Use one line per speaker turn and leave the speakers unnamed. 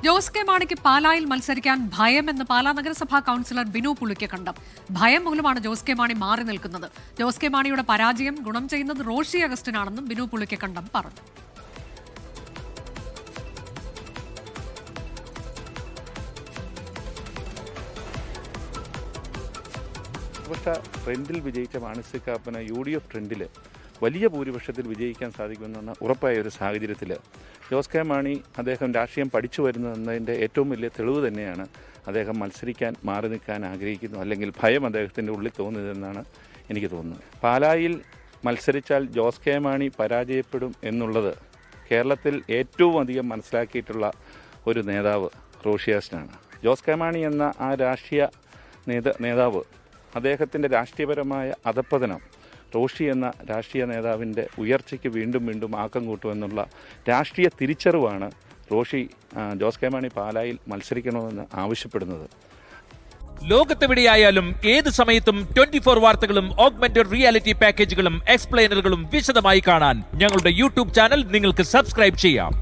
Jose K മാണിക്ക് പാലായിൽ മത്സരിക്കാൻ ഭയമെന്ന് പാലാ നഗരസഭാ കൗൺസിലർ ബിനു പുളിക്കക്കണ്ടം. ഭയം മൂലമാണ് ജോസ് കെ മാണി മാറി നിൽക്കുന്നത്. ജോസ് കെ മാണിയുടെ പരാജയം ഗുണം ചെയ്യുന്നത് റോഷി അഗസ്റ്റിനാണെന്നും ബിനു പുളിക്കക്കണ്ടം പറഞ്ഞു.
ട്രെൻഡിൽ വിജയിച്ച മാണി കാപ്പന് UDF ട്രെൻഡിൽ വലിയ ഭൂരിപക്ഷത്തിൽ വിജയിക്കാൻ സാധിക്കുമെന്ന ഉറപ്പായ ഒരു സാഹചര്യത്തിൽ ജോസ് കെ മാണി അദ്ദേഹം രാഷ്ട്രീയം പഠിച്ചു വരുന്നതിൻ്റെ ഏറ്റവും വലിയ തെളിവ് തന്നെയാണ് അദ്ദേഹം മത്സരിക്കാൻ മാറി നിൽക്കാൻ ആഗ്രഹിക്കുന്നു, അല്ലെങ്കിൽ ഭയം അദ്ദേഹത്തിൻ്റെ ഉള്ളിൽ തോന്നുന്നതെന്നാണ് എനിക്ക് തോന്നുന്നത്. പാലായിൽ മത്സരിച്ചാൽ ജോസ് കെ മാണി പരാജയപ്പെടും എന്നുള്ളത് കേരളത്തിൽ ഏറ്റവും അധികം മനസ്സിലാക്കിയിട്ടുള്ള ഒരു നേതാവ് റോഷി അഗസ്റ്റിനാണ്. ജോസ് കെ മാണി എന്ന ആ രാഷ്ട്രീയ നേതാവ് അദ്ദേഹത്തിൻ്റെ രാഷ്ട്രീയപരമായ അധപ്പതനം റോഷി എന്ന രാഷ്ട്രീയ നേതാവിൻ്റെ ഉയർച്ചയ്ക്ക് വീണ്ടും വീണ്ടും ആക്കം കൂട്ടുമെന്നുള്ള രാഷ്ട്രീയ തിരിച്ചറിവാണ് റോഷി ജോസ് കെ മാണി പാലായിൽ മത്സരിക്കണമെന്ന് ആവശ്യപ്പെടുന്നത്.
ലോകത്തെവിടെയായാലും ഏത് സമയത്തും 24 വാർത്തകളും ഓഗ്മെന്റഡ് റിയാലിറ്റി പാക്കേജുകളും എക്സ്പ്ലെയിനറുകളും വിശദമായി കാണാൻ ഞങ്ങളുടെ യൂട്യൂബ് ചാനൽ നിങ്ങൾക്ക് സബ്സ്ക്രൈബ് ചെയ്യാം.